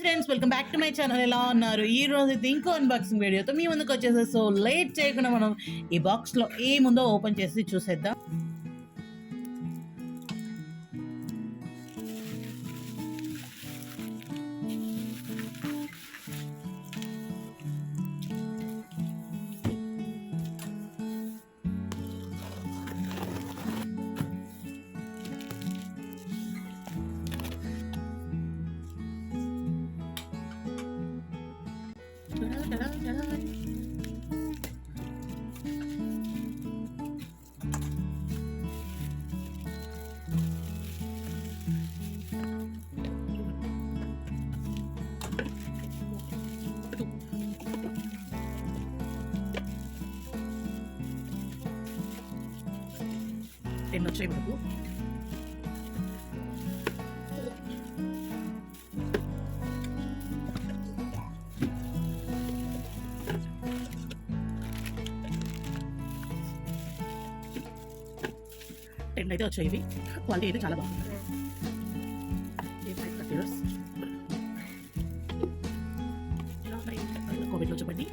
Friends, welcome back to my channel. ఎలా ఉన్నారు? ఈ రోజు అయితే ఇంకో అన్బాక్సింగ్ వీడియోతో మీ ముందుకు వచ్చేసి, సో లేట్ చేయకుండా మనం ఈ బాక్స్లో ఏముందో ఓపెన్ చేసి చూసేద్దాం. టెన్ వచ్చాయి మనకు. టెన్ అయితే వచ్చాయి. ఇవి క్వాలిటీ అయితే చాలా బాగుంది. కోవిడ్లో చెప్పండి.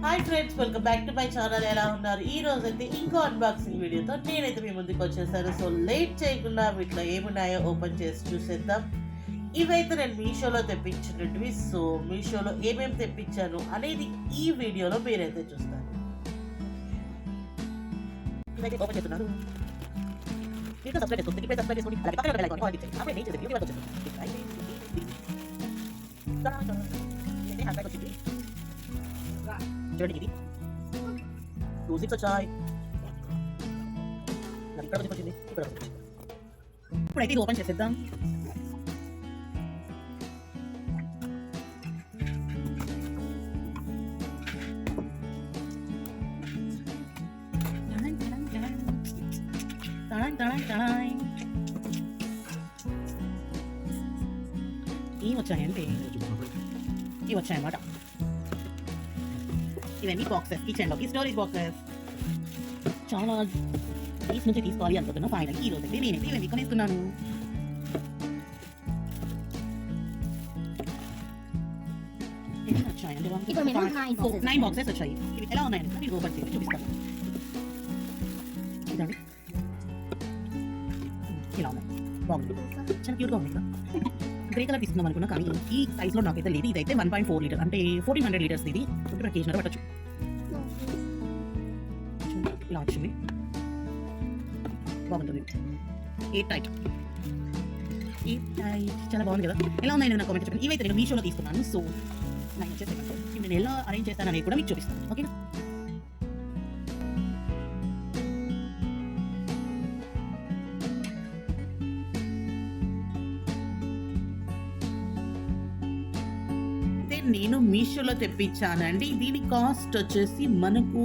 Hi friends, welcome back to my channel. ఎలా ఉన్నారు? ఈ రోజు అయితే ఇంకో అన్బాక్సింగ్ వీడియోతో నేనైతే మీ ముందుకు వచ్చేసాను. సో లేట్ చేయకుండా వీటిలో ఏమున్నాయో ఓపెన్ చేసి చూసేద్దాం. ఇవైతే నేను మీషోలో తెప్పించినవి. సో మీషోలో ఏమేమి తెప్పించాను అనేది ఈ వీడియోలో మీరైతే చూస్తారు. ఇవైతే ఓపెన్ చేస్తున్నారు. దీంట్లో సబ్స్క్రైబ్ చేసుకోండి. ఇప్పుడే సబ్స్క్రైబ్ చేసుకోండి. అలాగే పక్కన బెల్ ఐకాన్ ఆన్ చేయండి. అప్పుడే నేను చేసే వీడియో వచ్చేస్తుంది. ఇదే హ్యాండ్ బ్యాగ్ వచ్చింది. చూడండి, ఇది 2 zips వచ్చాయి. ఇక్కడ వచ్చింది, ఇక్కడ వచ్చింది. ఇప్పుడైతే ఇది ఓపెన్ చేసేద్దాం. ఇవి వచ్చాయంటే ఇవి వచ్చాయన్నమాట. ఇవన్నీ బాక్సెస్, కిచెన్లోకి స్టోరేజ్ బాక్సెస్. చాలా డేస్ నుంచి తీసుకోవాలి అనుకుంటున్నాను. ఫైనల్ ఈ రోజు అయితే నేనైతే ఇవన్నీ కొనేస్తున్నాను. ఎన్ని వచ్చాయండి? 9 బాక్సెస్ వచ్చాయి. ఇవి ఎలా ఉన్నాయంటే నేను ఓపెన్ చేసి చూపిస్తాను. ఇదండి, ఇలా ఉన్నాయి. బాగుంది, చాలా క్యూట్గా ఉంది. గ్రే కలర్ తీసుకుందాం అనుకున్నా, కానీ ఈ సైజ్లో నాకైతే లేదు. ఇదైతే 1.4 లీటర్, అంటే 1400 లీటర్స్. ఇది 20 కేజీ పట్టచ్చు. ఇలా వచ్చింది, బాగుంటుంది. ఎయిట్ టైట్ చాలా బాగుంది కదా. ఎలా ఉన్నాయి నా కామెంట్ చెప్పండి. ఇవైతే నేను మీషోలో తీసుకున్నాను. సో నాకు వచ్చేసి నేను ఎలా అరేంజ్ చేస్తాను అనేది కూడా మీకు చూపిస్తాను. ఓకేనా? నేను మీషోలో తెప్పించానండి. దీని కాస్ట్ వచ్చేసి మనకు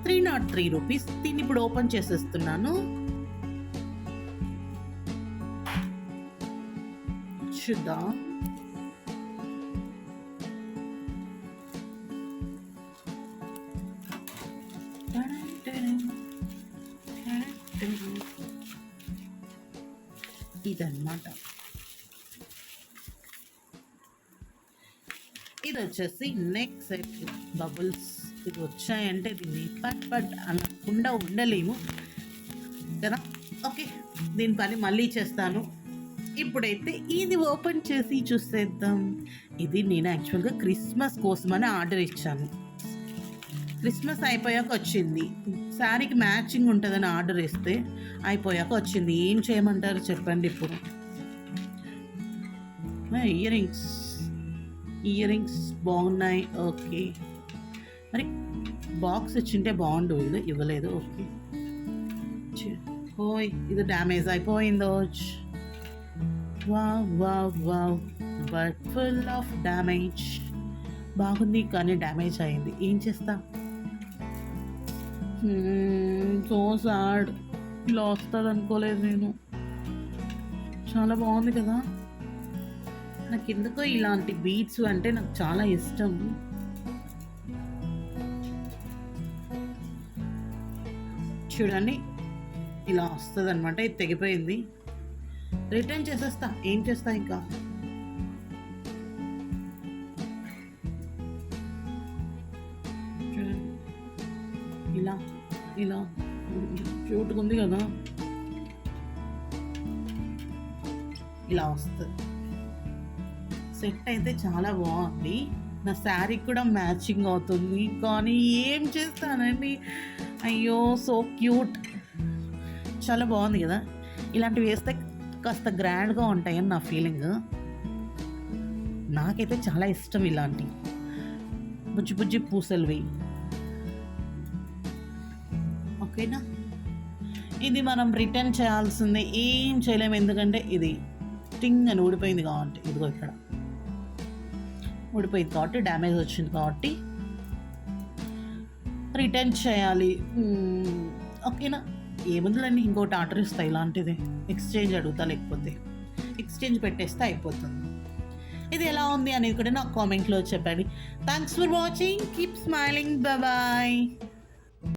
303 రూపీస్. దీన్ని ఇప్పుడు ఓపెన్ చేసేస్తున్నాను. చూద్దాం. ఇదన్నమాట. ఇది వచ్చేసి నెక్ సెట్ బబుల్స్. ఇది వచ్చాయంటే దీన్ని పట్ అనకుండా ఉండలేము కదా. ఓకే, దీని పని మళ్ళీ చేస్తాను. ఇప్పుడైతే ఇది ఓపెన్ చేసి చూసేద్దాం. ఇది నేను యాక్చువల్గా క్రిస్మస్ కోసమని ఆర్డర్ ఇచ్చాను. క్రిస్మస్ అయిపోయాక వచ్చింది. శారీకి మ్యాచింగ్ ఉంటుందని ఆర్డర్ ఇస్తే అయిపోయాక వచ్చింది. ఏం చేయమంటారు చెప్పండి. ఇప్పుడు ఇయర్ రింగ్స్ బాగున్నాయి. ఓకే, మరి బాక్స్ ఇచ్చింటే బాగుండు. ఇది ఇవ్వలేదు. ఓకే, ఓయ్ ఇది డ్యామేజ్ అయిపోయిందో. Wow wow wow, but full of damage. బాగుంది కానీ డ్యామేజ్ అయింది. ఏం చేస్తా? సో సాడ్, ఇలా వస్తుంది అనుకోలేదు నేను. చాలా బాగుంది కదా. నాకు ఎందుకో ఇలాంటి బీడ్స్ అంటే నాకు చాలా ఇష్టం. చూడండి ఇలా వస్తుంది అనమాట. ఇది తెగిపోయింది, రిటర్న్ చేసేస్తా. ఏం చేస్తా ఇంకా. చూడండి ఇలా ఇలా క్యూట్గా ఉంది కదా. ఇలా వస్తుంది. సెట్ అయితే చాలా బాగుంది. నా శారీ కూడా మ్యాచింగ్ అవుతుంది. కానీ ఏం చేస్తానండి, అయ్యో సో క్యూట్. చాలా బాగుంది కదా. ఇలాంటివి వేస్తే కాస్త గ్రాండ్గా ఉంటాయని నా ఫీలింగ్. నాకైతే చాలా ఇష్టం ఇలాంటి బుజ్జి బుజ్జి పూసలువి. ఓకేనా. ఇది మనం రిటర్న్ చేయాల్సిందే, ఏం చేయలేము. ఎందుకంటే ఇది టింగ్ అని ఊడిపోయింది కాబట్టి, ఇదిగో ఇక్కడ ఊడిపోయింది కాబట్టి, డ్యామేజ్ వచ్చింది కాబట్టి రిటర్న్ చేయాలి. ఓకేనా. ఏముందులండి, ఇంకోటి ఆర్డర్ ఇస్తా ఇలాంటిది. ఎక్స్చేంజ్ అడుగుతా, లేకపోతే ఎక్స్చేంజ్ పెట్టేస్తే అయిపోతుంది. ఇది ఎలా ఉంది అనేది కూడా నాకు కామెంట్లో చెప్పండి. Thanks for watching. Keep smiling. Bye.